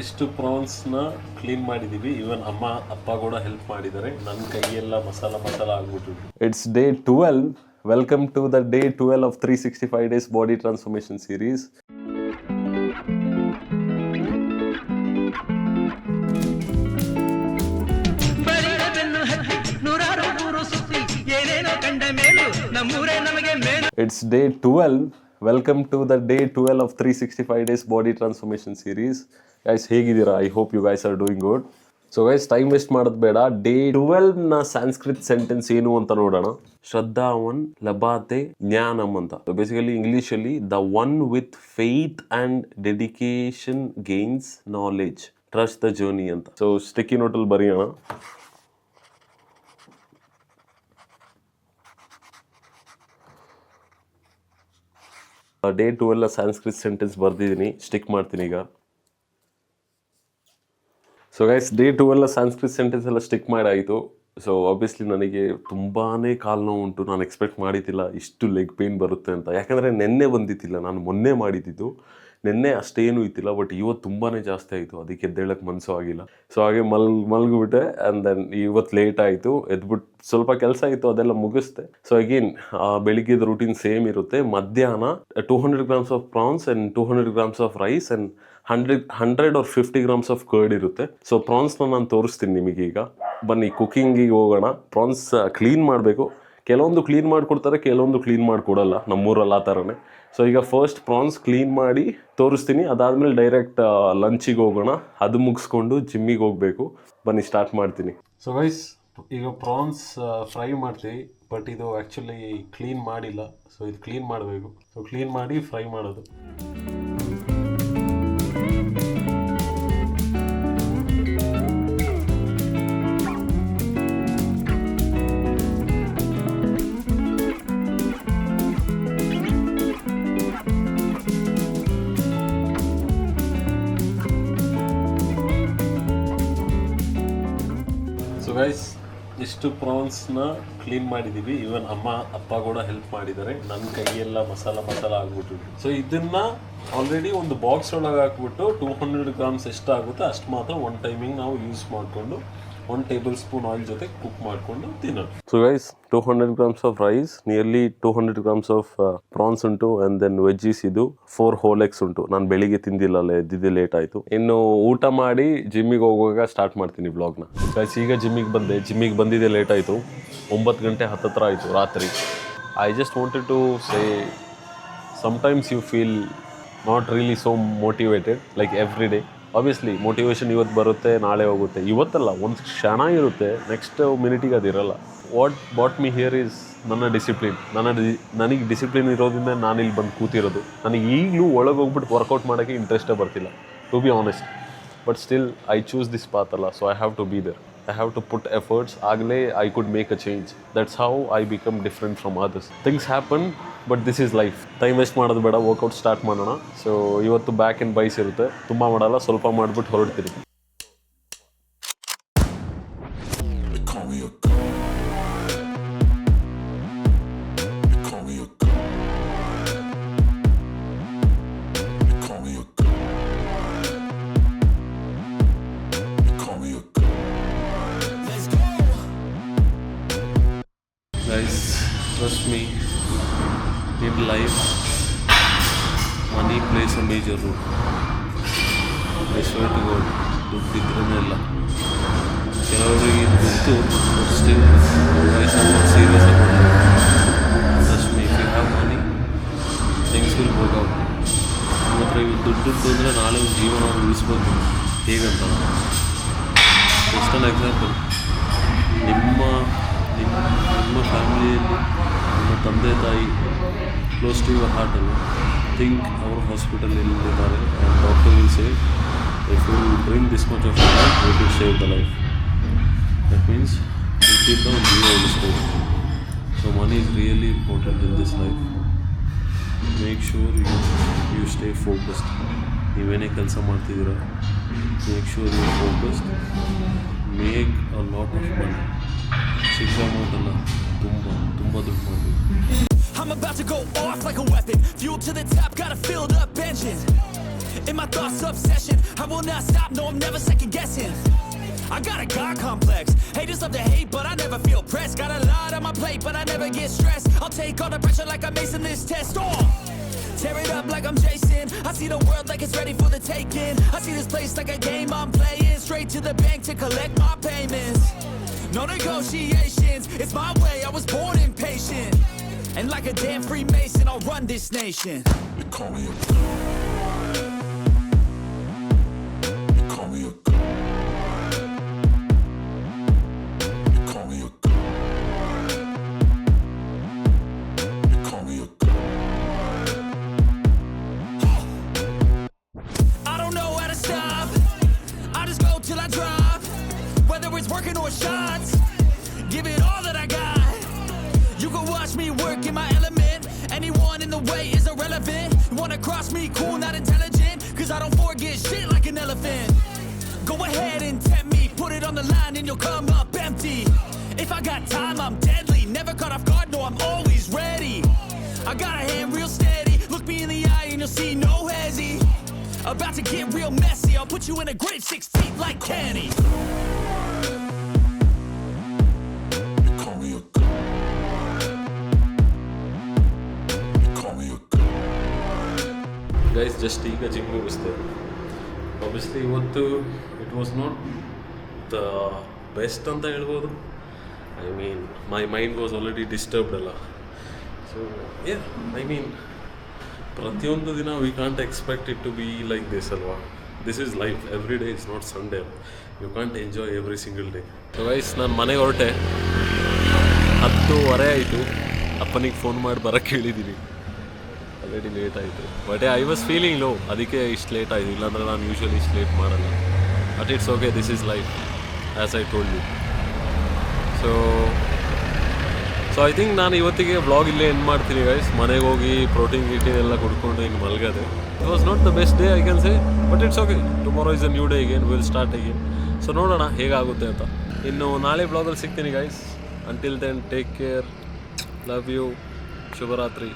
ಇಷ್ಟು ಪ್ರಾನ್ಸ್ನ ಕ್ಲೀನ್ ಮಾಡಿದ್ದೀವಿ. ಇವನ್ ಅಮ್ಮ ಅಪ್ಪ ಕೂಡ ಹೆಲ್ಪ್ ಮಾಡಿದ್ದಾರೆ. ನನ್ನ ಕೈಯೆಲ್ಲ ಮಸಾಲ ಆಗ್ಬಿಟ್ಟಿದೆ. It's day 12. Welcome to the day 12 of 365 days body transformation series. It's day 12. Welcome to the day 12 of 365 days body transformation series. Guys, ಹೇಗಿದ್ದೀರಾ? I hope you guys are doing good. So guys, time waste ಮಾಡೋದು ಬೇಡ. Day 12 ನ Sanskrit sentence ಏನು ಅಂತ ನೋಡೋಣ. ಶ್ರದ್ಧಾವನ್ ಲಭಾತೆ ಜ್ಞಾನಂ ಅಂತ. Basically English ಅಲ್ಲಿ the one with faith and dedication gains knowledge, trust the journey ಅಂತ. ಸೊ ಸ್ಟಿಕ್ಕಿ ನೋಟಲ್ಲಿ ಬರೆಯೋಣ. ಡೇ 12 ಸಂಸ್ಕೃತ್ ಸೆಂಟೆನ್ಸ್ ಬರ್ದಿದ್ದೀನಿ, ಸ್ಟಿಕ್ ಮಾಡ್ತೀನಿ ಈಗ. So guys, day 12 Sanskrit sentence ಎಲ್ಲ ಸ್ಟಿಕ್ ಮಾಡಾಯಿತು. ಸೊ ಆಬ್ವಿಯಸ್ಲಿ ನನಗೆ ತುಂಬಾ ಕಾಲು ನೋವು ಉಂಟು. ನಾನು ಎಕ್ಸ್ಪೆಕ್ಟ್ ಮಾಡಿದ್ದಿಲ್ಲ ಇಷ್ಟು ಲೆಗ್ ಪೇನ್ ಬರುತ್ತೆ ಅಂತ. ಯಾಕಂದರೆ ನೆನ್ನೆ ಬಂದಿತ್ತಿಲ್ಲ, ನಾನು ಮೊನ್ನೆ ಮಾಡಿದ್ದು. ನೆನ್ನೆ ಅಷ್ಟೇನು ಇತ್ತಿಲ್ಲ, ಬಟ್ ಇವತ್ತು ತುಂಬಾ ಜಾಸ್ತಿ ಆಯಿತು. ಅದಕ್ಕೆ ಎದ್ದೇಳಕ್ಕೆ ಮನಸ್ಸು ಆಗಿಲ್ಲ. ಸೊ ಹಾಗೆ ಮಲ್ಗಿಬಿಟ್ಟೆ. ಆ್ಯಂಡ್ ದೆನ್ ಇವತ್ತು ಲೇಟ್ ಆಯಿತು. ಎದ್ಬಿಟ್ಟು ಸ್ವಲ್ಪ ಕೆಲಸ ಇತ್ತು, ಅದೆಲ್ಲ ಮುಗಿಸ್ದೆ. ಸೊ ಅಗೇನ್ ಬೆಳಿಗ್ಗೆದ ರೂಟೀನ್ ಸೇಮ್ ಇರುತ್ತೆ. ಮಧ್ಯಾಹ್ನ 200 grams of prawns and 200 grams of rice and 100 or 50 grams of curd ಇರುತ್ತೆ. ಸೊ ಪ್ರಾನ್ಸ್ನ ನಾನು ತೋರಿಸ್ತೀನಿ ನಿಮಗೆ ಈಗ. ಬನ್ನಿ ಕುಕ್ಕಿಂಗಿಗೆ ಹೋಗೋಣ. ಪ್ರಾನ್ಸ್ ಕ್ಲೀನ್ ಮಾಡಬೇಕು. ಕೆಲವೊಂದು ಕ್ಲೀನ್ ಮಾಡಿಕೊಡ್ತಾರೆ, ಕೆಲವೊಂದು ಕ್ಲೀನ್ ಮಾಡಿಕೊಡಲ್ಲ. ನಮ್ಮೂರಲ್ಲಿ ಆ ಥರನೇ. ಸೊ ಈಗ ಫಸ್ಟ್ ಪ್ರಾನ್ಸ್ ಕ್ಲೀನ್ ಮಾಡಿ ತೋರಿಸ್ತೀನಿ. ಅದಾದಮೇಲೆ ಡೈರೆಕ್ಟ್ ಲಂಚಿಗೆ ಹೋಗೋಣ. ಅದು ಮುಗಿಸ್ಕೊಂಡು ಜಿಮ್ಮಿಗೆ ಹೋಗಬೇಕು. ಬನ್ನಿ ಸ್ಟಾರ್ಟ್ ಮಾಡ್ತೀನಿ. ಸೊ ಗೈಸ್, ಈಗ ಪ್ರಾನ್ಸ್ ಫ್ರೈ ಮಾಡ್ತೀವಿ, ಬಟ್ ಇದು ಆ್ಯಕ್ಚುಲಿ ಕ್ಲೀನ್ ಮಾಡಿಲ್ಲ. ಸೊ ಇದು ಕ್ಲೀನ್ ಮಾಡಬೇಕು. ಸೊ ಕ್ಲೀನ್ ಮಾಡಿ ಫ್ರೈ ಮಾಡೋದು. ಗೈಸ್, ಇಷ್ಟು ಪ್ರಾನ್ಸ್ನ ಕ್ಲೀನ್ ಮಾಡಿದ್ದೀವಿ. ಇವನ್ ಅಮ್ಮ ಅಪ್ಪ ಕೂಡ ಹೆಲ್ಪ್ ಮಾಡಿದ್ದಾರೆ. ನನ್ನ ಕೈಯೆಲ್ಲ ಮಸಾಲ ಆಗ್ಬಿಟ್ಟು. ಸೊ ಇದನ್ನ ಆಲ್ರೆಡಿ ಒಂದು ಬಾಕ್ಸ್ ಒಳಗೆ ಹಾಕ್ಬಿಟ್ಟು 200 grams ಎಷ್ಟಾಗುತ್ತೆ ಅಷ್ಟು ಮಾತ್ರ ಒನ್ ಟೈಮಿಂಗ್ ನಾವು ಯೂಸ್ ಮಾಡಿಕೊಂಡು 1 tablespoon ಆಯಿಲ್ ಜೊತೆ ಕುಕ್ ಮಾಡಿಕೊಂಡು ತಿನ್ನೋದು. So guys, 200 grams of rice, nearly 200 grams of prawns ಉಂಟು. ಆ್ಯಂಡ್ ದೆನ್ ವೆಜ್ಜೀಸ್ ಇದು 4 whole eggs ಉಂಟು. ನಾನು ಬೆಳಿಗ್ಗೆ ತಿಂದಿಲ್ಲ, ಎದ್ದಿದ್ದೆ ಲೇಟ್ ಆಯಿತು. ಇನ್ನು ಊಟ ಮಾಡಿ ಜಿಮ್ಮಿಗೆ ಹೋಗುವಾಗ ಸ್ಟಾರ್ಟ್ ಮಾಡ್ತೀನಿ ಬ್ಲಾಗ್ನ. ಗೈಸ್, ಈಗ ಜಿಮ್ಮಿಗೆ ಬಂದಿದ್ದೆ ಲೇಟ್ ಆಯಿತು. 9 ಗಂಟೆ ಹತ್ತತ್ರ ಆಯಿತು ರಾತ್ರಿ. I just wanted to say, sometimes you feel not really so motivated like every day. Obviously motivation ಇವತ್ತು ಬರುತ್ತೆ, ನಾಳೆ ಹೋಗುತ್ತೆ. ಇವತ್ತಲ್ಲ, ಒಂದು ಕ್ಷಣ ಇರುತ್ತೆ, ನೆಕ್ಸ್ಟ್ ಮಿನಿಟಿಗೆ ಅದಿರಲ್ಲ. What brought me here is ನನ್ನ ಡಿಸಿಪ್ಲಿನ್. ನನಗೆ ಡಿಸಿಪ್ಲಿನ್ ಇರೋದ್ರಿಂದ ನಾನು ಇಲ್ಲಿ ಬಂದು ಕೂತಿರೋದು. ನನಗೆ ಈಗಲೂ ಒಳಗೆ ಹೋಗ್ಬಿಟ್ಟು ವರ್ಕೌಟ್ ಮಾಡೋಕ್ಕೆ ಇಂಟ್ರೆಸ್ಟೇ ಬರ್ತಿಲ್ಲ, to be honest. But still I choose this path ಅಲ್ಲ. So I have to be there. I have to put efforts. ಆಗಲೇ I could make a change. That's how I become different from others. Things happen, but this is life. Time waste ಮಾಡೋದು ಬೇಡ, workout start ಮಾಡೋಣ. So ಇವತ್ತು back and byes ಇರುತ್ತೆ. ತುಂಬ ಮಾಡಲ್ಲ, ಸ್ವಲ್ಪ ಮಾಡಿಬಿಟ್ಟು ಹೊರಡ್ತೀನಿ. Guys, trust me, in life, money plays a major role. I swear to God, ದುಡ್ಡಿದ್ರೇ ಇಲ್ಲ. ಕೆಲವರಿಗೆ ಗೊತ್ತು, but still guys are not serious about it. Trust me, if you have money, things will work out. ನಿಮ್ಮ ಹತ್ರ ಇವತ್ತು ದುಡ್ಡು ಅಂದರೆ ನಾಳೆ ಒಂದು ಜೀವನ ಉಳಿಸ್ಬೋದು. ಹೇಗಂತ ಜಸ್ಟ್ ಅನ್ ಎಕ್ಸಾಂಪಲ್. ನಿಮ್ಮ ಫ್ಯಾಮಿಲಿಯಲ್ಲಿ ನಿಮ್ಮ ತಂದೆ ತಾಯಿ ಕ್ಲೋಸ್ ಟು ಯುವರ್ ಹಾರ್ಟಲ್ಲಿ ಥಿಂಕ್ ಅವ್ರ ಹಾಸ್ಪಿಟಲ್ ಎಲ್ಲಿದ್ದಾರೆ. And doctor will say, if you bring this much of life, you will save the life. That means you keep the ಜೀವ ಉಳಿಸ್ಬೋದು. So money is really important in this life. Make sure you stay focused. ನೀವೇನೇ ಕೆಲಸ ಮಾಡ್ತಿದ್ದೀರಾ, make sure you focused. Make a lot of money. Six amount ಅಲ್ಲ, ತುಂಬ ದುಡ್ಡು ಮಾಡಬೇಕು. I'm about to go off like a weapon, fuel to the top, got a filled up engine. In my thoughts, obsession. I will not stop, no, I'm never second guessing. I got a God complex. Haters love to hate, but I never feel pressed. Got a lot on my plate, but I never get stressed. I'll take all the pressure like I'm acing this test. Tear it up like I'm Jason. I see the world like it's ready for the taking. I see this place like a game I'm playing. Straight to the bank to collect my payments. No negotiations, it's my way, I was born impatient. And like a damn Freemason, I'll run this nation. They call me a god. They call me a god. They call me a god. They call me a god. I don't know how to stop. I just go till I drop. Whether it's working or shots, give it all that I got. You can watch me work in my element. Anyone in the way is irrelevant. You wanna cross me, cool, not intelligent. Cause I don't forget shit like an elephant. Go ahead and tempt me, put it on the line and you'll come up empty. If I got time, I'm deadly. Never caught off guard, no, I'm always ready. I got a hand real steady. Look me in the eye and you'll see no hezzy. About to get real messy. I'll put you in a grave 6 feet like Kenny. They call me a god. They call me a god. Guys just ಈಗ gym ಮುಗಿಸ್ದೆ. Obviously ಇವತ್ತು it was not the best ಅಂತ ಹೇಳ್ಬೋದು. I mean my mind was already disturbed ಅಲ್ಲ. So I mean ಪ್ರತಿಯೊಂದು ದಿನ we can't expect it to be like this ಅಲ್ವಾ. This is life, every day is not Sunday. You can't enjoy every single day. So guys ನಾನು ಮನೆಗೆ ಹೊರಟೆ, 10:15 ಆಯಿತು. ಅಪ್ಪನಿಗೆ phone ಮಾಡಿ ಬರೋಕ್ಕೆ ಹೇಳಿದ್ದೀನಿ, ಆಲ್ರೆಡಿ ಲೇಟ್ ಆಯಿತು. But I was feeling low, ಅದಕ್ಕೆ ಇಷ್ಟು ಲೇಟ್ ಆಯಿತು. ಇಲ್ಲಾಂದರೆ ನಾನು ಯೂಶ್ವಲಿ ಇಷ್ಟು ಲೇಟ್ ಮಾಡಲ್ಲ. But it's okay, this is life as I told you. So I think ನಾನು ಇವತ್ತಿಗೆ ವ್ಲಾಗ್ ಇಲ್ಲೇ ಎಂಡ್ ಮಾಡ್ತೀನಿ ಗೈಸ್. ಮನೆಗೆ ಹೋಗಿ ಪ್ರೋಟೀನ್ ಎಲ್ಲ ಕುಡ್ಕೊಂಡು ಹಿಂಗೆ ಮಲಗದೆ. It was not the best day I can say, but it's okay. Tomorrow is a new day again, will start again. So ನೋಡೋಣ ಹೇಗಾಗುತ್ತೆ ಅಂತ. ಇನ್ನು ನಾಳೆ ವ್ಲಾಗಲ್ಲಿ ಸಿಗ್ತೀನಿ guys. Until then take care, love you, ಶುಭರಾತ್ರಿ.